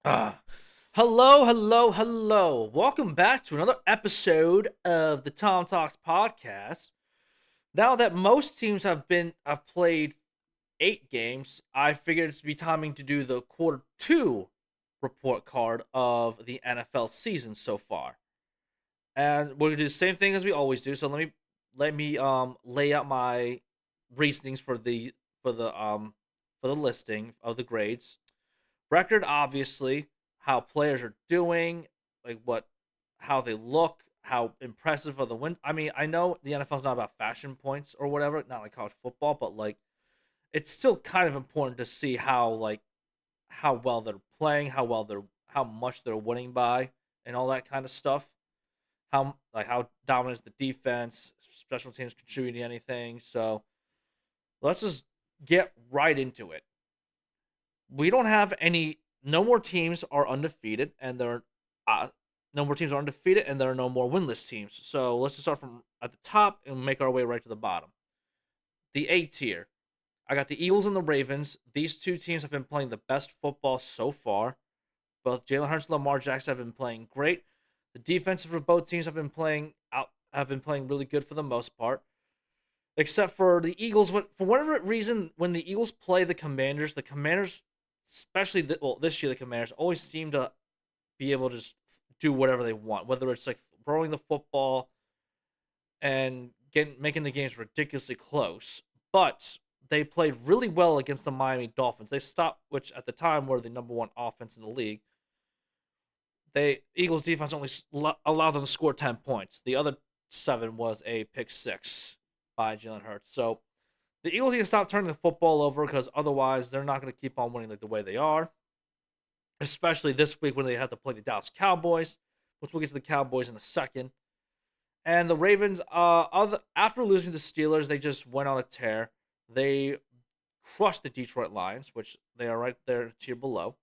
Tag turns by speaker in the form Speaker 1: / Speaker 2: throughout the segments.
Speaker 1: Ah, hello, hello, hello. Welcome back to another episode of the TomTalks podcast. Now that most teams have played 8 games, I figured it's be timing to do the quarter two report card of the NFL season so far. And we're gonna do the same thing as we always do. So let me lay out my reasonings for the for the listing of the grades. Record, obviously, how players are doing, like how they look, how impressive are the win. I mean, I know the NFL's not about fashion points or whatever, not like college football, but like it's still kind of important to see how well they're playing, how much they're winning by, and all that kind of stuff. How dominant is the defense, special teams contributing anything. So let's just get right into it. We don't have any. No more teams are undefeated, and uh, no more teams are undefeated, and there are no more winless teams. So let's just start from at the top and make our way right to the bottom. The A tier. I got the Eagles and the Ravens. These two teams have been playing the best football so far. Both Jalen Hurts and Lamar Jackson have been playing great. The defenses for both teams have been playing really good for the most part. Except for the Eagles, for whatever reason, when the Eagles play the Commanders, especially this year, the Commanders always seem to be able to just do whatever they want, whether it's like throwing the football and making the games ridiculously close. But they played really well against the Miami Dolphins. They stopped, which at the time were the number one offense in the league. They Eagles defense only allowed them to score 10 points. The other seven was a pick six by Jalen Hurts. So the Eagles need to stop turning the football over because otherwise they're not going to keep on winning like the way they are. Especially this week when they have to play the Dallas Cowboys, which we'll get to the Cowboys in a second. And the Ravens, after losing to the Steelers, they just went on a tear. They crushed the Detroit Lions, which they are right there tier below.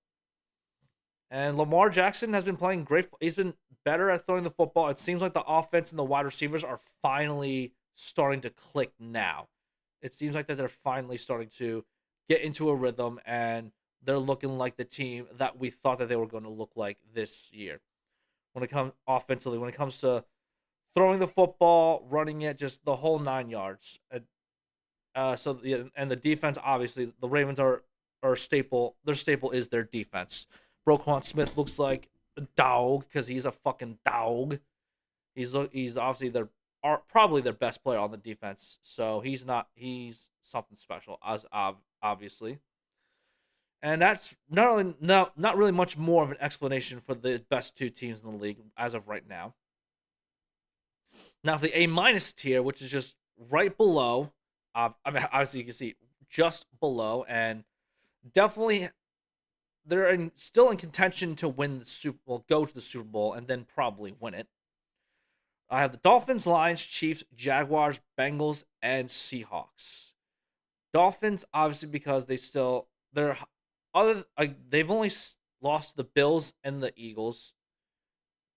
Speaker 1: And Lamar Jackson has been playing great. He's been better at throwing the football. It seems like the offense and the wide receivers are finally starting to click now. It seems like that they're finally starting to get into a rhythm and they're looking like the team that we thought that they were going to look like this year. When it comes offensively, when it comes to throwing the football, running it, just the whole 9 yards. And the defense, obviously, the Ravens are staple. Their staple is their defense. Roquan Smith looks like a dog because he's a fucking dog. He's obviously probably their best player on the defense. So he's something special as obviously. And that's not really much more of an explanation for the best two teams in the league as of right now. Now, for the A minus tier, which is just right below, I mean, obviously you can see just below, and definitely still in contention to win the Super Bowl, go to the Super Bowl, and then probably win it. I have the Dolphins, Lions, Chiefs, Jaguars, Bengals, and Seahawks. Dolphins, obviously, because they've only lost the Bills and the Eagles,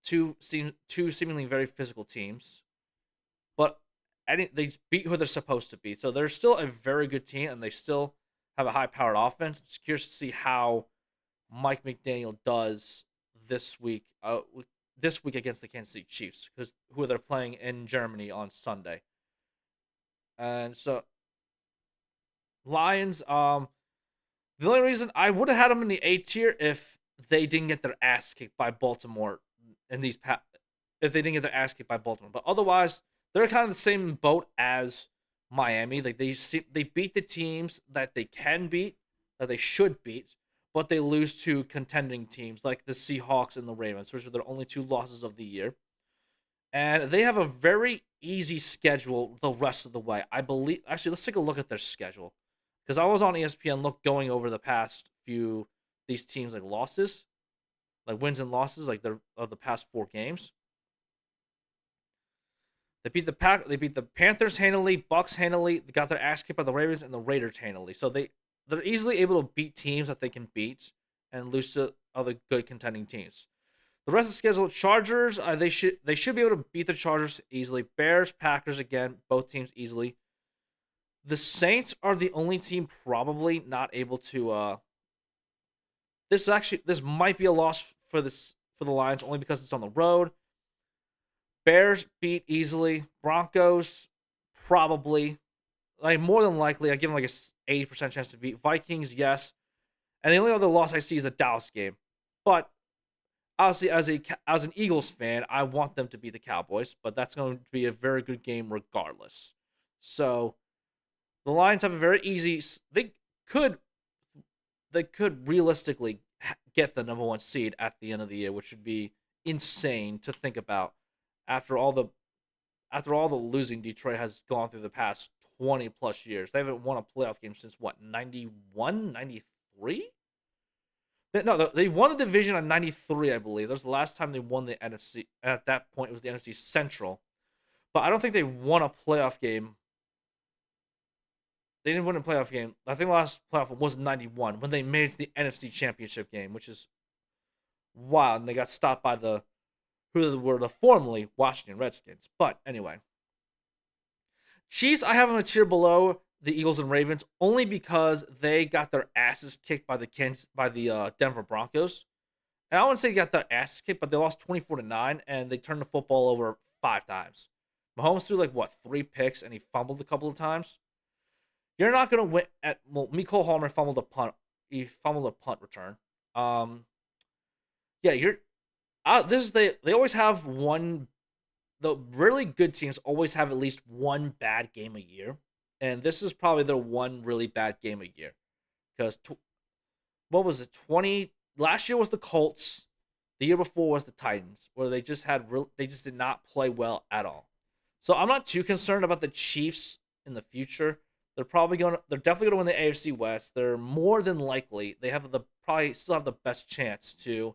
Speaker 1: two seemingly very physical teams, but they beat who they're supposed to be. So they're still a very good team, and they still have a high-powered offense. I'm just curious to see how Mike McDaniel does this week. This week against the Kansas City Chiefs, because who they're playing in Germany on Sunday. And so Lions. The only reason I would have had them in the A tier if they didn't get their ass kicked by Baltimore in if they didn't get their ass kicked by Baltimore. But otherwise, they're kind of the same boat as Miami. Like they beat the teams that they can beat, that they should beat, but they lose to contending teams like the Seahawks and the Ravens, which are their only two losses of the year. And they have a very easy schedule the rest of the way. I believe. Actually, let's take a look at their schedule because I was on ESPN going over the past few these teams like losses, like wins and losses, like their of the past 4 games. They beat the Panthers handily, Bucks handily. They got their ass kicked by the Ravens and the Raiders handily. So they're easily able to beat teams that they can beat and lose to other good contending teams. The rest of the schedule: Chargers. They should be able to beat the Chargers easily. Bears, Packers again, both teams easily. The Saints are the only team probably not able to this might be a loss for the Lions only because it's on the road. Bears beat easily. Broncos probably, like, more than likely. I give them like a 80% chance to beat. Vikings, yes. And the only other loss I see is a Dallas game. But obviously, as an Eagles fan, I want them to beat the Cowboys. But that's going to be a very good game regardless. So the Lions have a very easy. Could they could realistically get the number one seed at the end of the year, which would be insane to think about after all the losing Detroit has gone through the past 20 plus years. They haven't won a playoff game since what, 91, 93? No, they won the division in 93, I believe. That was the last time they won the NFC. At that point, it was the NFC Central. But I don't think they won a playoff game. They didn't win a playoff game. I think the last playoff was 91 when they made it to the NFC Championship game, which is wild. And they got stopped by who were the formerly Washington Redskins. But anyway, Chiefs, I have them a tier below the Eagles and Ravens only because they got their asses kicked by the Denver Broncos. And I wouldn't say they got their asses kicked, but they lost 24-9 and they turned the football over 5 times. Mahomes threw like what, 3 picks, and he fumbled a couple of times. You're not gonna win at Mecole Hardman fumbled a punt. He fumbled a punt return. Yeah, you're. They always have one. The really good teams always have at least one bad game a year, and this is probably their one really bad game a year. Because what was it? 20 last year was the Colts. The year before was the Titans, where they just they just did not play well at all. So I'm not too concerned about the Chiefs in the future. They're definitely gonna win the AFC West. They're more than likely they have the probably still have the best chance to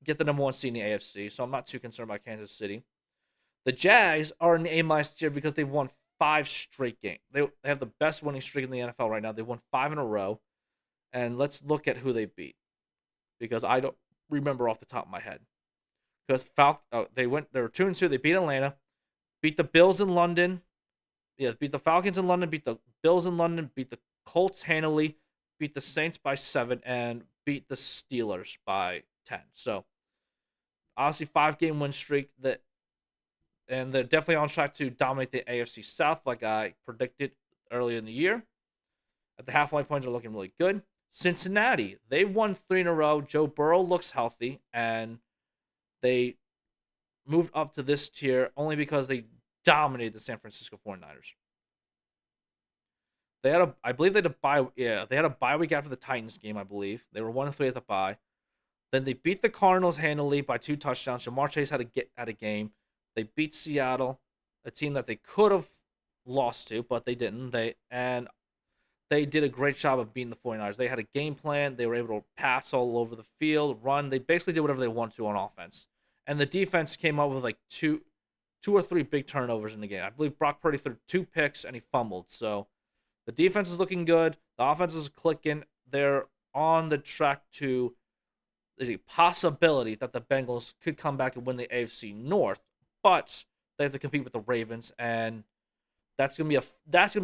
Speaker 1: get the number one seed in the AFC. So I'm not too concerned about Kansas City. The Jags are in the A-minus tier because they've won 5 straight games. They have the best winning streak in the NFL right now. They won 5 in a row. And let's look at who they beat, because I don't remember off the top of my head. Because they were 2-2. They beat Atlanta, beat the Bills in London. Yeah, beat the Falcons in London, beat the Bills in London, beat the Colts handily, beat the Saints by 7, and beat the Steelers by 10. So honestly, 5-game win streak and they're definitely on track to dominate the AFC South like I predicted earlier in the year. At the halfway point, they're looking really good. Cincinnati, they won 3 in a row. Joe Burrow looks healthy, and they moved up to this tier only because they dominated the San Francisco 49ers. I believe they had a bye. Yeah, they had a bye week after the Titans game. I believe they were 1-3 at the bye. Then they beat the Cardinals handily by 2 touchdowns. Jamar Chase had a game. They beat Seattle, a team that they could have lost to, but they didn't. They did a great job of beating the 49ers. They had a game plan. They were able to pass all over the field, run. They basically did whatever they wanted to on offense. And the defense came up with like two or three big turnovers in the game. I believe Brock Purdy threw 2 picks and he fumbled. So the defense is looking good. The offense is clicking. They're on the track to. There's a possibility that the Bengals could come back and win the AFC North, but they have to compete with the Ravens, and that's gonna be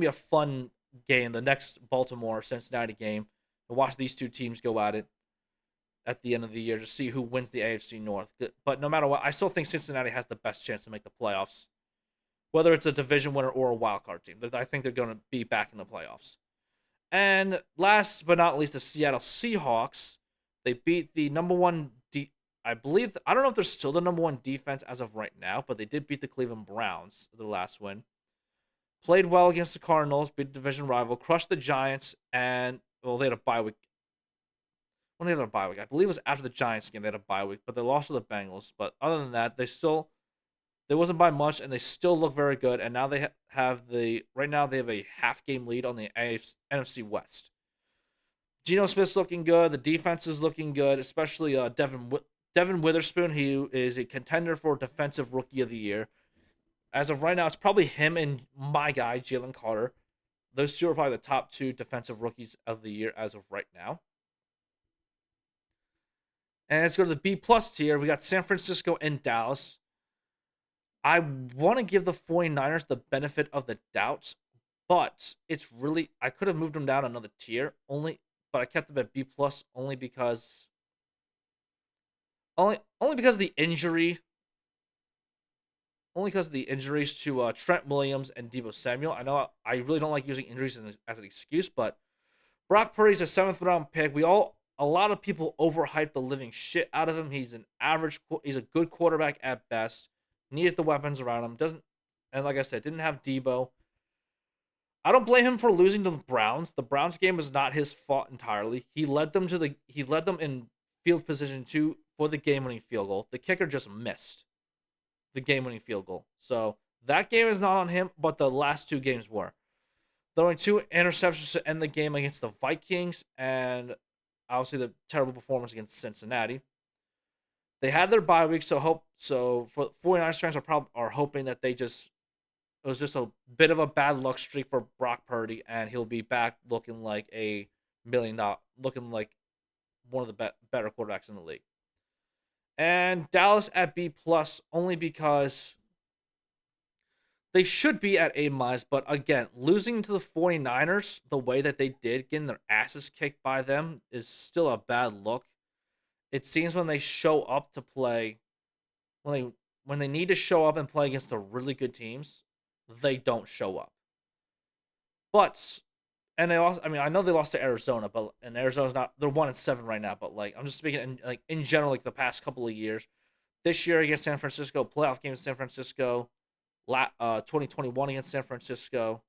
Speaker 1: a fun game. The next Baltimore Cincinnati game, to watch these two teams go at it at the end of the year to see who wins the AFC North. But no matter what, I still think Cincinnati has the best chance to make the playoffs, whether it's a division winner or a wild card team. I think they're going to be back in the playoffs. And last but not least, the Seattle Seahawks. They beat the number one. I believe I don't know if they're still the number one defense as of right now, but they did beat the Cleveland Browns their last win. Played well against the Cardinals, beat the division rival, crushed the Giants, and they had a bye week. When they had a bye week, I believe it was after the Giants game. They had a bye week, but they lost to the Bengals. But other than that, they wasn't by much, and they still look very good. And now they right now they have a half-game lead on the NFC West. Geno Smith's looking good. The defense is looking good, especially Devin Witherspoon. He is a contender for Defensive Rookie of the Year. As of right now, it's probably him and my guy, Jalen Carter. Those two are probably the top 2 defensive rookies of the year as of right now. And let's go to the B+ tier. We got San Francisco and Dallas. I want to give the 49ers the benefit of the doubts, but I could have moved them down another tier only but I kept them at B plus only because of the injury, only because of the injuries to Trent Williams and Debo Samuel. I know I really don't like using injuries as an excuse, but Brock Purdy's a seventh round pick. A lot of people overhype the living shit out of him. He's a good quarterback at best. Needed the weapons around him. And like I said, didn't have Debo. I don't blame him for losing to the Browns. The Browns game was not his fault entirely. He led them in field position for the game winning field goal. The kicker just missed the game winning field goal. So that game is not on him, but the last two games were. Throwing two interceptions to end the game against the Vikings and obviously the terrible performance against Cincinnati. They had their bye week, so for 49ers fans are hoping that it was just a bit of a bad luck streak for Brock Purdy, and he'll be back looking like looking like one of the better quarterbacks in the league. And Dallas at B plus only because they should be at A minus, but again, losing to the 49ers the way that they did, getting their asses kicked by them, is still a bad look. It seems when they show up to play, when they need to show up and play against the really good teams, they don't show up. But and they lost. I mean, I know they lost to Arizona, but and Arizona's not. They're 1-7 right now. But like, I'm just speaking in general, like the past couple of years. This year against San Francisco, playoff game in San Francisco, 2021 against San Francisco.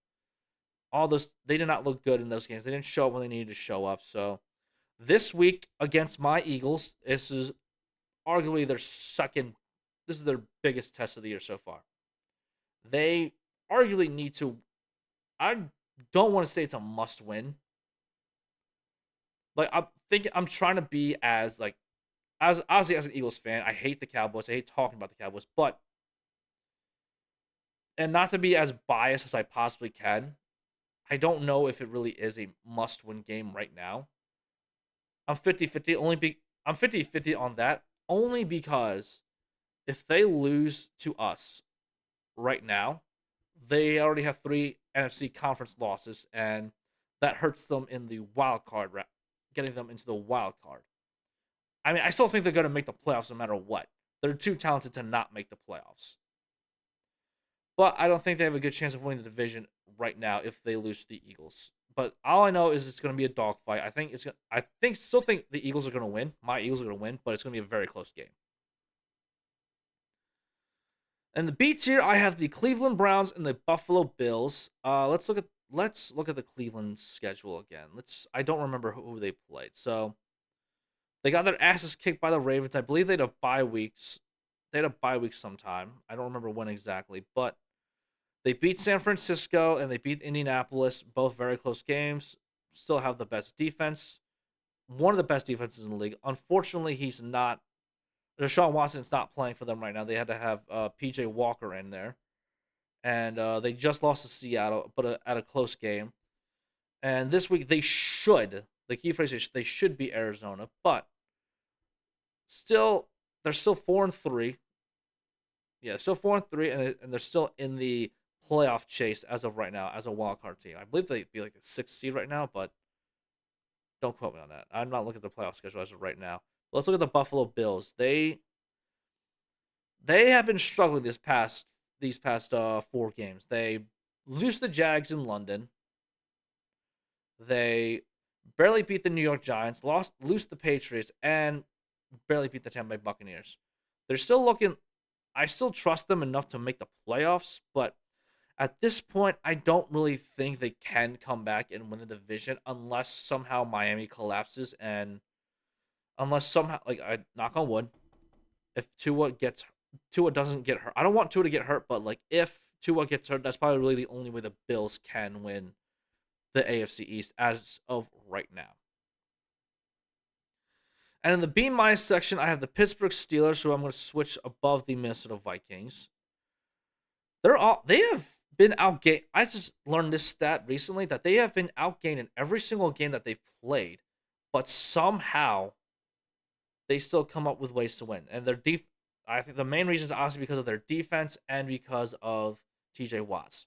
Speaker 1: All those they did not look good in those games. They didn't show up when they needed to show up. So this week against my Eagles, this is arguably their second. This is their biggest test of the year so far. They arguably need to. I don't want to say it's a must win. Like I'm trying to be as like as obviously as an Eagles fan, I hate the Cowboys. I hate talking about the Cowboys, but and not to be as biased as I possibly can, I don't know if it really is a must-win game right now. I'm 50-50 I'm 50-50 on that only because if they lose to us right now, they already have 3 NFC conference losses and that hurts them in the wild card, getting them into the wild card. I mean, I still think they're going to make the playoffs no matter what. They're too talented to not make the playoffs. But I don't think they have a good chance of winning the division right now if they lose to the Eagles. But all I know is it's going to be a dogfight. Still think the Eagles are going to win. My Eagles are going to win, but it's going to be a very close game. And the beats here, I have the Cleveland Browns and the Buffalo Bills. Let's look at the Cleveland schedule again. I don't remember who they played. So they got their asses kicked by the Ravens. I believe they had a bye weeks. They had a bye week sometime. I don't remember when exactly, but they beat San Francisco and they beat Indianapolis. Both very close games. Still have the best defense. One of the best defenses in the league. Unfortunately, he's not. Deshaun Watson's not playing for them right now. They had to have PJ Walker in there. And they just lost to Seattle, but at a close game. And this week the key phrase is they should beat Arizona, but they're still 4-3. Yeah, still 4-3, and they're still in the playoff chase as of right now as a wild card team. I believe they'd be like the 6th seed right now, but don't quote me on that. I'm not looking at the playoff schedule as of right now. But let's look at the Buffalo Bills. They have been struggling these past 4 games. They lose the Jags in London. They barely beat the New York Giants, lose the Patriots, and barely beat the Tampa Bay Buccaneers. They're still looking. I still trust them enough to make the playoffs, but at this point, I don't really think they can come back and win the division unless somehow Miami collapses and unless somehow, like, I knock on wood, if Tua doesn't get hurt. I don't want Tua to get hurt, but like if Tua gets hurt, that's probably really the only way the Bills can win the AFC East as of right now. And in the B minus section, I have the Pittsburgh Steelers, who I'm going to switch above the Minnesota Vikings. They have been outgained. I just learned this stat recently that they have been outgained in every single game that they've played, but somehow they still come up with ways to win. And I think the main reason is obviously because of their defense and because of TJ Watts,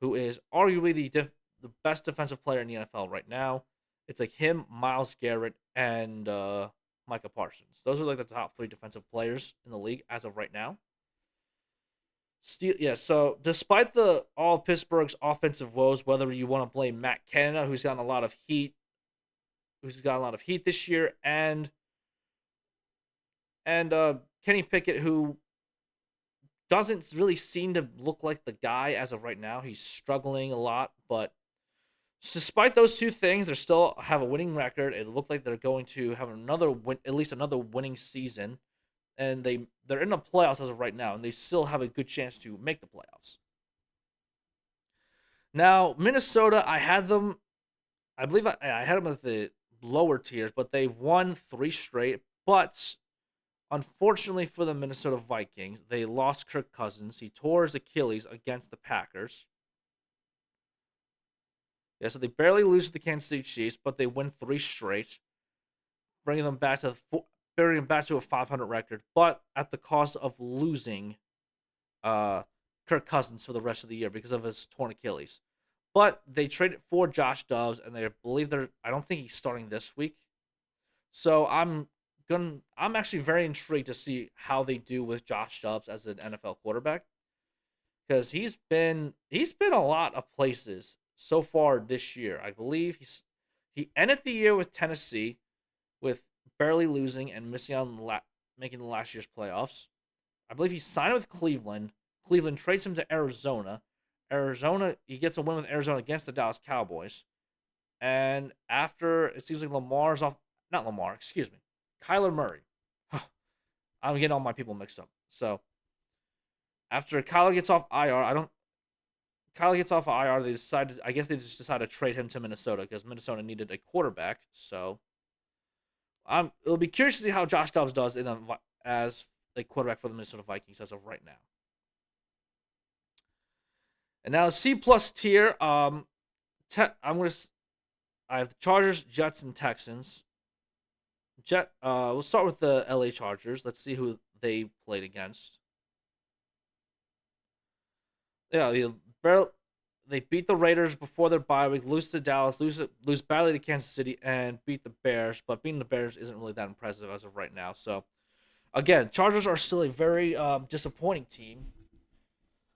Speaker 1: who is arguably the best defensive player in the NFL right now. It's like him, Miles Garrett, and Micah Parsons. Those are like the top three defensive players in the league as of right now. Still, yeah. So despite the all of Pittsburgh's offensive woes, whether you want to blame Matt Canada, who's gotten a lot of heat this year, and Kenny Pickett, who doesn't really seem to look like the guy as of right now. He's struggling a lot, but despite those two things, they still have a winning record. It looked like they're going to have another win, at least another winning season, and they're in the playoffs as of right now, and they still have a good chance to make the playoffs. Now, Minnesota, I had them. I believe I had them at the lower tiers, but they've won three straight. But unfortunately for the Minnesota Vikings, they lost Kirk Cousins. He tore his Achilles against the Packers. Yeah, so they barely lose to the Kansas City Chiefs, but they win three straight, bringing them back to bringing them back to a 500 record, but at the cost of losing uh, Kirk Cousins for the rest of the year because of his torn Achilles. But they traded for Josh Dobbs, and they believe they're. I don't think he's starting this week, so I'm actually very intrigued to see how they do with Josh Dobbs as an NFL quarterback because he's been a lot of places so far this year. I believe he ended the year with Tennessee with barely losing and missing out on making the last year's playoffs. I believe he signed with Cleveland. Cleveland trades him to Arizona. Arizona, he gets a win with Arizona against the Dallas Cowboys. And after it seems like Lamar's off, not Lamar, excuse me, Kyler Murray. I'm getting all my people mixed up. So after Kyler gets off IR, I don't. Kyler gets off of IR. They decided. I guess they just decided to trade him to Minnesota because Minnesota needed a quarterback. So it'll be curious to see how Josh Dobbs does as a quarterback for the Minnesota Vikings as of right now. And now C plus tier. I'm gonna. I have the Chargers, Jets, and Texans. We'll start with the LA Chargers. Let's see who they played against. Yeah, they beat the Raiders before their bye week, lose to Dallas, lose badly to Kansas City, and beat the Bears. But beating the Bears isn't really that impressive as of right now. So again, Chargers are still a very disappointing team.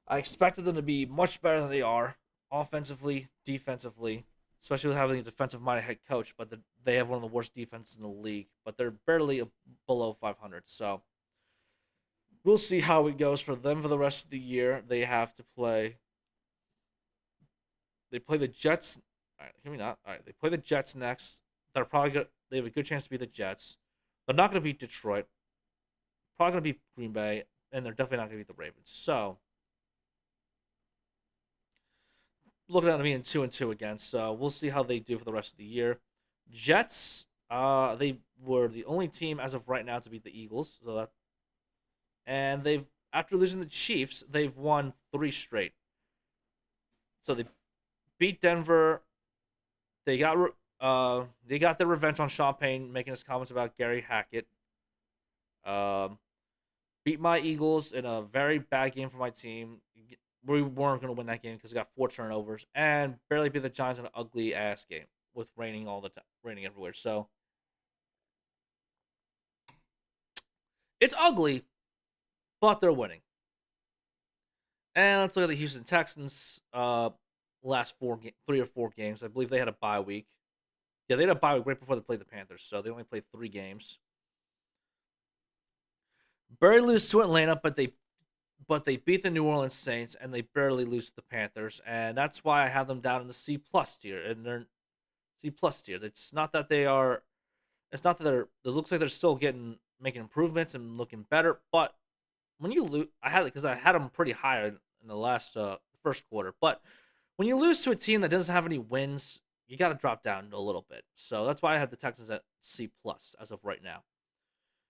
Speaker 1: I expected them to be much better than they are, offensively, defensively, especially with having a defensive-minded head coach. But they have one of the worst defenses in the league. But they're barely below 500. So we'll see how it goes for them for the rest of the year. They have to play. They play the Jets. All right, hear me not. All right, they play the Jets next. They're probably good. They have a good chance to beat the Jets. They're not going to beat Detroit. Probably going to beat Green Bay, and they're definitely not going to beat the Ravens. So looking at them being 2-2 again. So we'll see how they do for the rest of the year. Jets. They were the only team as of right now to beat the Eagles. And they've after losing the Chiefs, they've won three straight. So they beat Denver. They got their revenge on Sean Payne making his comments about Gary Hackett. Um, beat my Eagles in a very bad game for my team. We weren't going to win that game because we got four turnovers, and barely beat the Giants in an ugly ass game with raining all the time, raining everywhere. So it's ugly, but they're winning. And let's look at the Houston Texans. Last 3 or 4 games, I believe they had a bye week. Yeah, they had a bye week right before they played the Panthers, so they only played 3 games. Barely lose to Atlanta, but they beat the New Orleans Saints and they barely lose to the Panthers, and that's why I have them down in the C plus tier. And they're C plus tier. It's not that they are. It's not that they're. It looks like they're still making improvements and looking better. But when you lose, I had them pretty high in the last first quarter. But when you lose to a team that doesn't have any wins, you got to drop down a little bit. So that's why I have the Texans at C plus as of right now.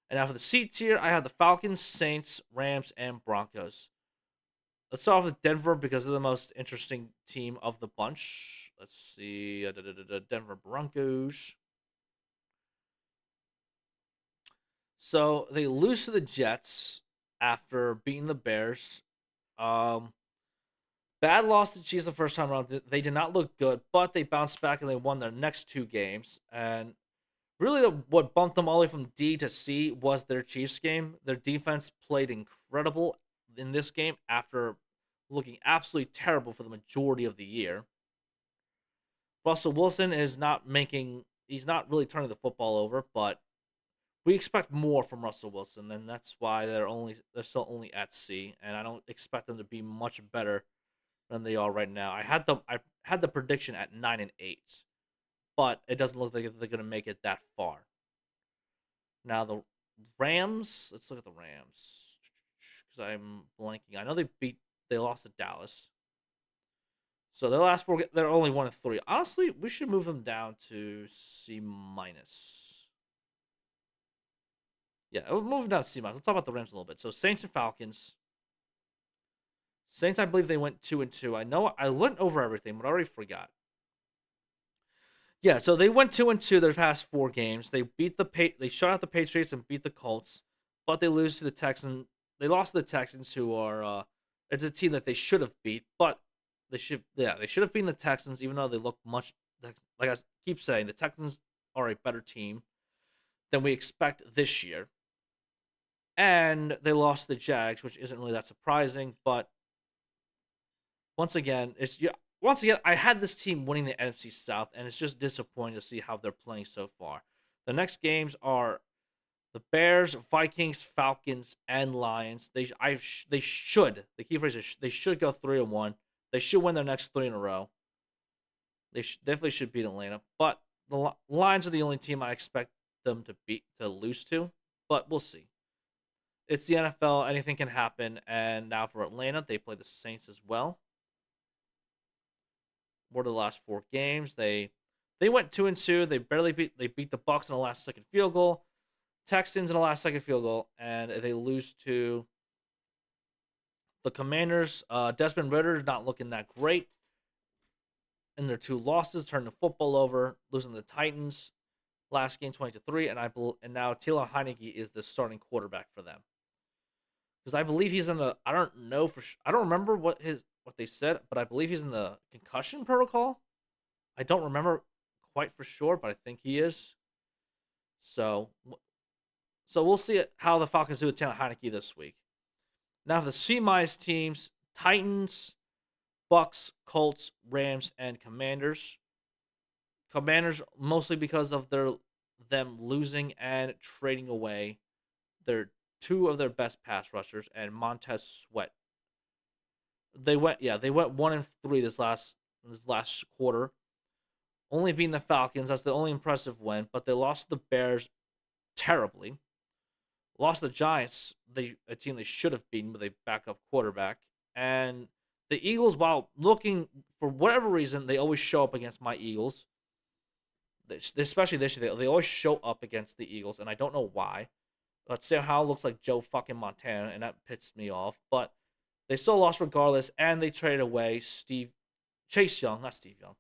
Speaker 1: And now for the C tier, I have the Falcons, Saints, Rams, and Broncos. Let's start off with Denver because they're the most interesting team of the bunch. Let's see. Denver Broncos. So they lose to the Jets after beating the Bears. Um, Bad loss to the Chiefs the first time around. They did not look good, but they bounced back and they won their next two games. And really, what bumped them all the way from D to C was their Chiefs game. Their defense played incredible in this game after looking absolutely terrible for the majority of the year. Russell Wilson is not making, he's not really turning the football over, but we expect more from Russell Wilson, and that's why they're still only at C, and I don't expect them to be much better than they are right now. I had the prediction at 9-8, but it doesn't look like they're going to make it that far. Now the Rams. Let's look at the Rams because I'm blanking. I know they lost to Dallas, so their last four they're only 1-3. Honestly, we should move them down to C minus. Yeah, we'll move them down to C minus. Let's talk about the Rams a little bit. So Saints and Falcons. Saints, I believe they went 2-2. I know I went over everything, but I already forgot. Yeah, so they went 2-2 their past four games. They shut out the Patriots and beat the Colts, but they lose to the Texans. They lost to the Texans, who are it's a team that they should have beat, but they should have beaten the Texans, even though they look much like I keep saying, the Texans are a better team than we expect this year. And they lost to the Jags, which isn't really that surprising, but once again, I had this team winning the NFC South, and it's just disappointing to see how they're playing so far. The next games are the Bears, Vikings, Falcons, and Lions. They should. The key phrase is they should go 3-1. They should win their next three in a row. Definitely should beat Atlanta, but the Lions are the only team I expect them to lose to. But we'll see. It's the NFL. Anything can happen. And now for Atlanta, they play the Saints as well. What are the last four games? They went 2-2. They beat the Bucks in the last second field goal, Texans in the last second field goal, and they lose to the Commanders. Desmond Ritter not looking that great in their two losses, turning the football over, losing to the Titans last game 20-3, and now Taylor Heineke is the starting quarterback for them. Because I believe he's in the I don't know for I don't remember what they said, but I believe he's in the concussion protocol. I don't remember quite for sure, but I think he is. So we'll see how the Falcons do with Taylor Heineke this week. Now for the C minus teams: Titans, Bucks, Colts, Rams, and Commanders. Commanders mostly because of them losing and trading away their two of their best pass rushers and Montez Sweat. They went 1-3 this last quarter, only beating the Falcons. That's the only impressive win, but they lost the Bears terribly. Lost the Giants, a team they should have beaten with a backup quarterback, and the Eagles. While looking for whatever reason, they always show up against my Eagles. Especially this year, they always show up against the Eagles, and I don't know why. Let's say how it looks like Joe fucking Montana, and that pissed me off. But they still lost regardless, and they traded away Chase Young, not Steve Young.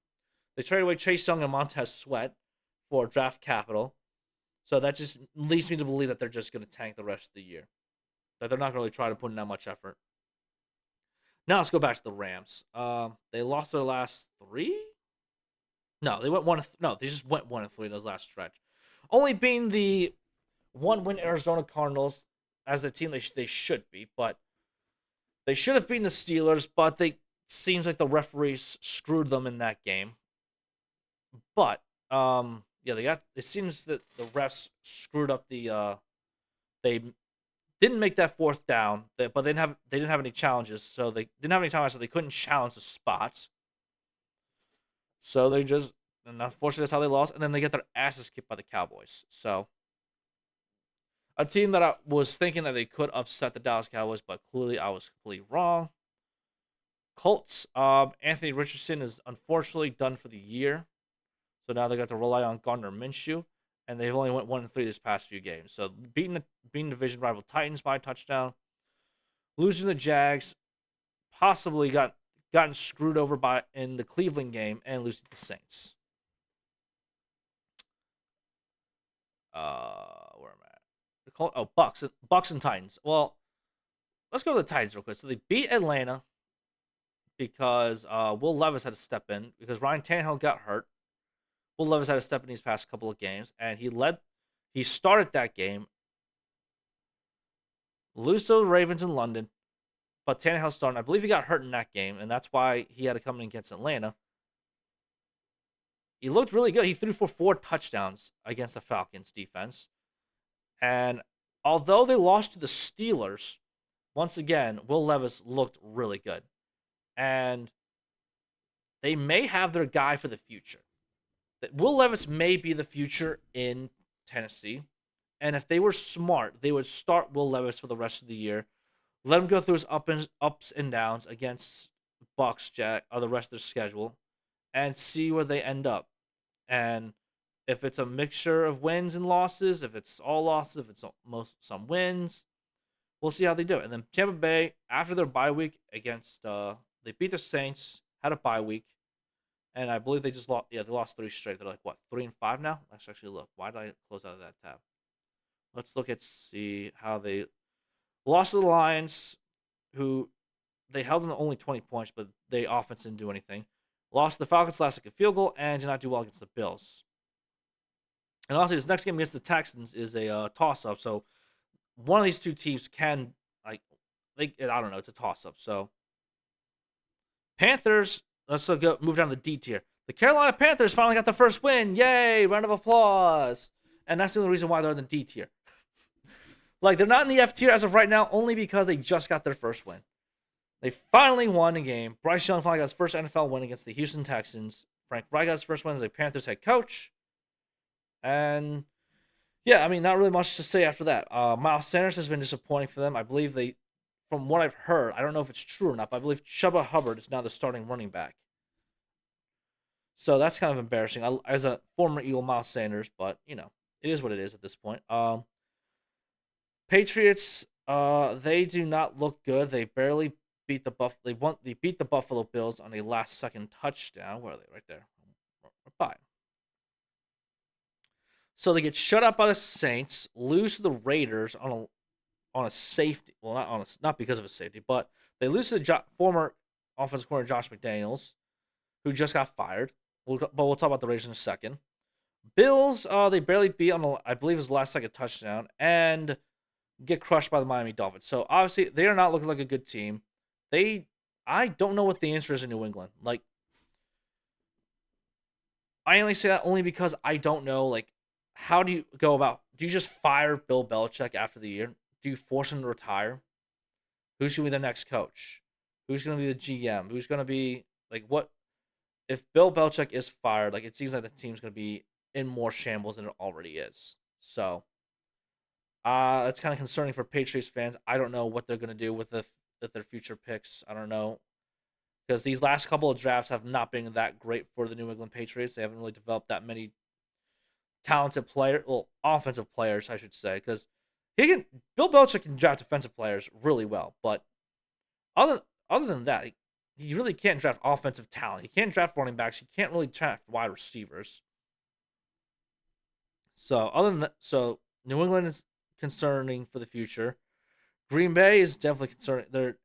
Speaker 1: They traded away Chase Young and Montez Sweat for draft capital. So that just leads me to believe that they're just going to tank the rest of the year. That they're not going to really try to put in that much effort. Now let's go back to the Rams. They lost their last three. No, they went one. No, they just went 1-3 in those last stretch. Only being the one-win Arizona Cardinals as the team they should be, but they should have beaten the Steelers. But they seems like the referees screwed them in that game. But yeah, it seems that the refs screwed up they didn't make that fourth down, but they didn't have any challenges, so they didn't have any timeouts, so they couldn't challenge the spots. So and unfortunately that's how they lost, and then they get their asses kicked by the Cowboys. So a team that I was thinking that they could upset the Dallas Cowboys, but clearly I was completely wrong. Colts, Anthony Richardson is unfortunately done for the year. So now they got to rely on Gardner Minshew, and they've only went 1-3 this past few games. So beating division rival Titans by a touchdown, losing the Jags, possibly gotten screwed over in the Cleveland game, and losing to the Saints. Where am I at? Bucks and Titans. Well, let's go to the Titans real quick. So they beat Atlanta, because Will Levis had to step in because Ryan Tannehill got hurt. Will Levis had to step in these past couple of games, and he started that game, lose to the Ravens in London, but Tannehill started. I believe he got hurt in that game, and that's why he had to come in against Atlanta. He looked really good. He threw for 4 touchdowns against the Falcons defense. And although they lost to the Steelers, once again, Will Levis looked really good. And they may have their guy for the future. Will Levis may be the future in Tennessee. And if they were smart, they would start Will Levis for the rest of the year. Let him go through his ups and downs against Bucks, Jack, or the rest of their schedule, and see where they end up. And if it's a mixture of wins and losses, if it's all losses, if it's some wins, we'll see how they do it. And then Tampa Bay, after their bye week against, they beat the Saints, had a bye week, and I believe they just lost. Yeah, they lost 3 straight. They're like what, 3-5 now? Let's actually look. Why did I close out of that tab? Let's look at see how they lost to the Lions, who they held them to only 20 points, but they offense didn't do anything. Lost to the Falcons last second field goal, and did not do well against the Bills. And honestly, this next game against the Texans is a toss-up. So one of these two teams can, like, I don't know, it's a toss-up. So Panthers, let's go move down to the D tier. The Carolina Panthers finally got the first win. Yay! Round of applause. And that's the only reason why they're in the D tier. Like, they're not in the F tier as of right now, only because they just got their first win. They finally won a game. Bryce Young finally got his first NFL win against the Houston Texans. Frank Reich got his first win as a Panthers head coach. And yeah, I mean, not really much to say after that. Miles Sanders has been disappointing for them. I believe from what I've heard, I don't know if it's true or not, but I believe Chuba Hubbard is now the starting running back. So that's kind of embarrassing. As a former Eagle, Miles Sanders, but it is what it is at this point. Patriots, they do not look good. They barely beat the They beat the Buffalo Bills on a last-second touchdown. Where are they? Right there. Bye. So they get shut out by the Saints, lose to the Raiders on a safety. Well, not because of a safety, but they lose to the former offensive coordinator Josh McDaniels, who just got fired. But we'll talk about the Raiders in a second. Bills, they barely beat on I believe his last-second touchdown and get crushed by the Miami Dolphins. So obviously they are not looking like a good team. I don't know what the answer is in New England. Like, I only say that only because I don't know. Like, how do you go about? Do you just fire Bill Belichick after the year? Do you force him to retire? Who's going to be the next coach? Who's going to be the GM? Who's going to be like what? If Bill Belichick is fired, like it seems like the team's going to be in more shambles than it already is. So, it's kind of concerning for Patriots fans. I don't know what they're going to do with their future picks. I don't know because these last couple of drafts have not been that great for the New England Patriots. They haven't really developed that many talented offensive players, I should say, because Bill Belichick can draft defensive players really well, but other than that, he really can't draft offensive talent. He can't draft running backs. He can't really draft wide receivers. So New England is concerning for the future. Green Bay is definitely concerning. They're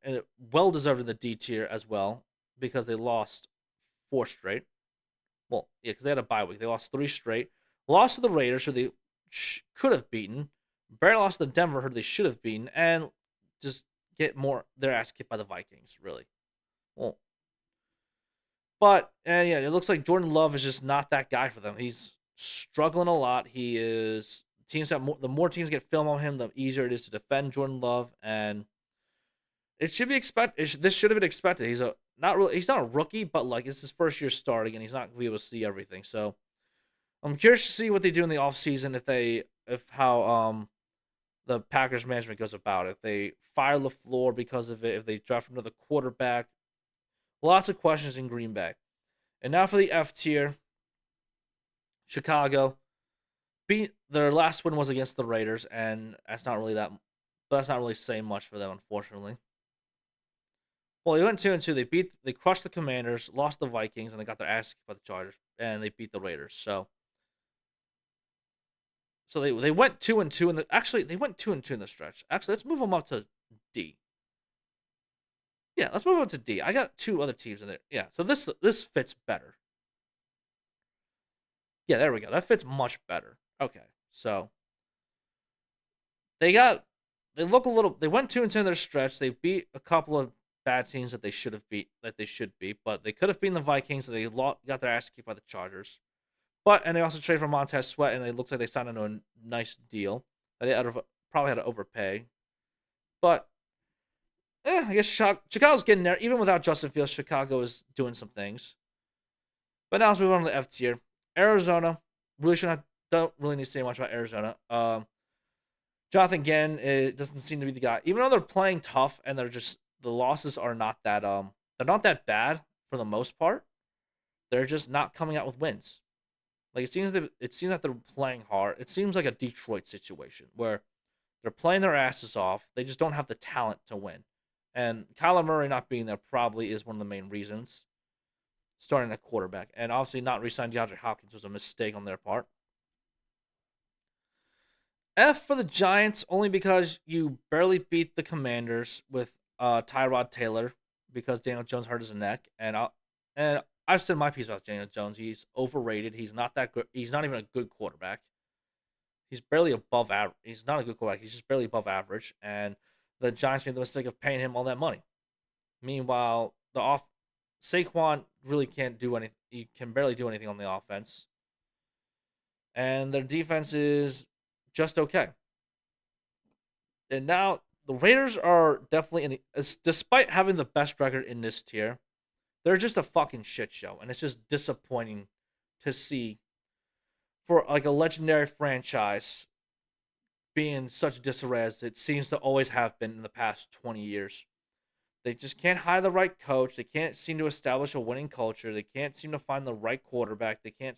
Speaker 1: well deserved in the D tier as well because they lost 4 straight. Well, yeah, because they had a bye week. They lost 3 straight. Lost to the Raiders, who they could have beaten. Barely lost to Denver, who they should have beaten, and just get their ass kicked by the Vikings. Really, well, but and yeah, it looks like Jordan Love is just not that guy for them. He's struggling a lot. He is teams have the more teams get film on him, the easier it is to defend Jordan Love, and it should be expected. This should have been expected. He's not a rookie, but like it's his first year starting, and he's not gonna be able to see everything. So I'm curious to see what they do in the offseason if how the Packers management goes about it. If they fire LaFleur because of it, if they draft another quarterback. Lots of questions in Green Bay. And now for the F tier. Chicago their last win was against the Raiders, and that's not really saying much for them, unfortunately. Well, they went 2-2. They crushed the Commanders, lost the Vikings, and they got their ass kicked by the Chargers, and they beat the Raiders. So they went 2-2 they went 2-2 in the stretch. Actually, let's move them up to D. Yeah, let's move on to D. I got two other teams in there. Yeah, so this fits better. Yeah, there we go. That fits much better. Okay, so they got they look a little. They went 2-2 in their stretch. They beat a couple of bad teams that they should have beat, that they should beat, but they could have beaten the Vikings. So they got their ass kicked by the Chargers. And they also traded for Montez Sweat, and it looks like they signed into a nice deal. They probably had to overpay, but I guess Chicago's getting there. Even without Justin Fields, Chicago is doing some things. But now let's move on to the F tier. Arizona, really shouldn't have, don't really need to say much about Arizona. Jonathan Gann, it doesn't seem to be the guy. Even though they're playing tough and the losses are not that they're not that bad for the most part. They're just not coming out with wins. Like it seems that they're playing hard. It seems like a Detroit situation where they're playing their asses off. They just don't have the talent to win. And Kyler Murray not being there probably is one of the main reasons. Starting at quarterback. And obviously not re-signing DeAndre Hopkins was a mistake on their part. F for the Giants, only because you barely beat the Commanders with Tyrod Taylor because Daniel Jones hurt his neck. And I've said my piece about Daniel Jones. He's overrated. He's not that good. He's not even a good quarterback. He's barely above average. He's not a good quarterback. He's just barely above average. And the Giants made the mistake of paying him all that money. Meanwhile, Saquon really can't do anything. He can barely do anything on the offense. And their defense is just okay. And now the Raiders are definitely despite having the best record in this tier, they're just a fucking shit show. And it's just disappointing to see for like a legendary franchise being in such disarray as it seems to always have been in the past 20 years. They just can't hire the right coach. They can't seem to establish a winning culture. They can't seem to find the right quarterback. They can't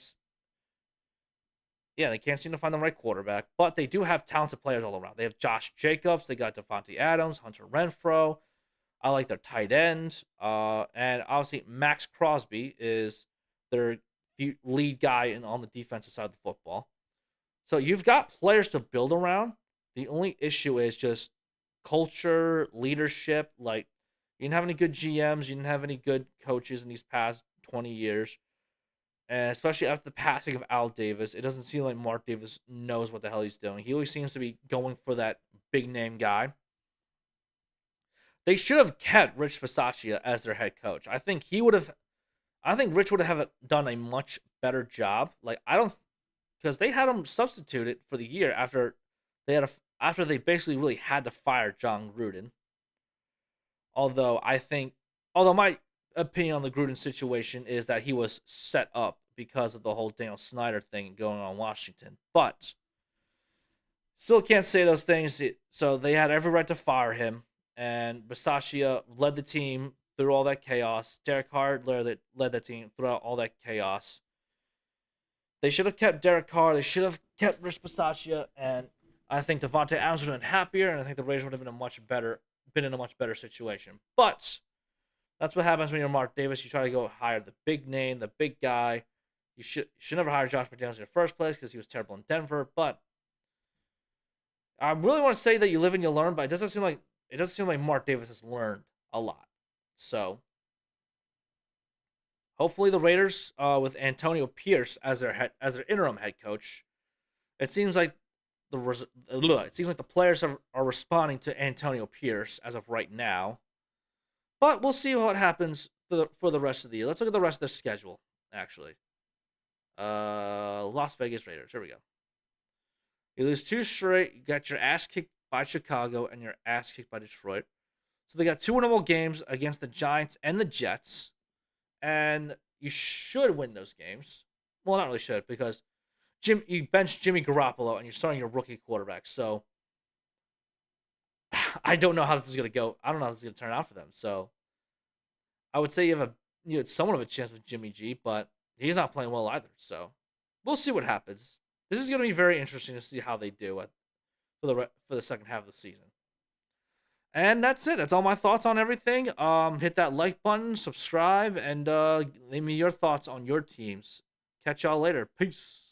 Speaker 1: seem to find the right quarterback, but they do have talented players all around. They have Josh Jacobs, they got Devontae Adams, Hunter Renfro. I like their tight end. And obviously Max Crosby is their lead guy on the defensive side of the football. So you've got players to build around. The only issue is just culture, leadership. Like, you didn't have any good GMs, you didn't have any good coaches in these past 20 years. And especially after the passing of Al Davis, it doesn't seem like Mark Davis knows what the hell he's doing. He always seems to be going for that big name guy. They should have kept Rich Bisaccia as their head coach. I think Rich would have done a much better job. Like, I don't, because they had him substituted for the year after they basically really had to fire John Gruden. Although my opinion on the Gruden situation is that he was set up because of the whole Daniel Snyder thing going on in Washington. But still can't say those things. So they had every right to fire him. And Bisaccia led the team through all that chaos. Derek Carr led the team throughout all that chaos. They should have kept Derek Carr. They should have kept Rich Bisaccia. And I think Devontae Adams would have been happier. And I think the Raiders would have been in a much better situation. But that's what happens when you're Mark Davis. You try to go hire the big name, the big guy. You should never hire Josh McDaniels in the first place because he was terrible in Denver. But I really want to say that you live and you learn, but it doesn't seem like Mark Davis has learned a lot. So hopefully the Raiders, with Antonio Pierce as their interim head coach, it seems like the players are responding to Antonio Pierce as of right now. But we'll see what happens for the rest of the year. Let's look at the rest of their schedule, actually. Las Vegas Raiders. Here we go. You lose 2 straight. You got your ass kicked by Chicago and your ass kicked by Detroit. So they got 2 winnable games against the Giants and the Jets. And you should win those games. Well, not really should, because you benched Jimmy Garoppolo and you're starting your rookie quarterback. So I don't know how this is going to go. I don't know how this is going to turn out for them. So I would say you had somewhat of a chance with Jimmy G, but he's not playing well either. So we'll see what happens. This is going to be very interesting to see how they do for the second half of the season. And that's it. That's all my thoughts on everything. Hit that like button, subscribe, and leave me your thoughts on your teams. Catch y'all later. Peace.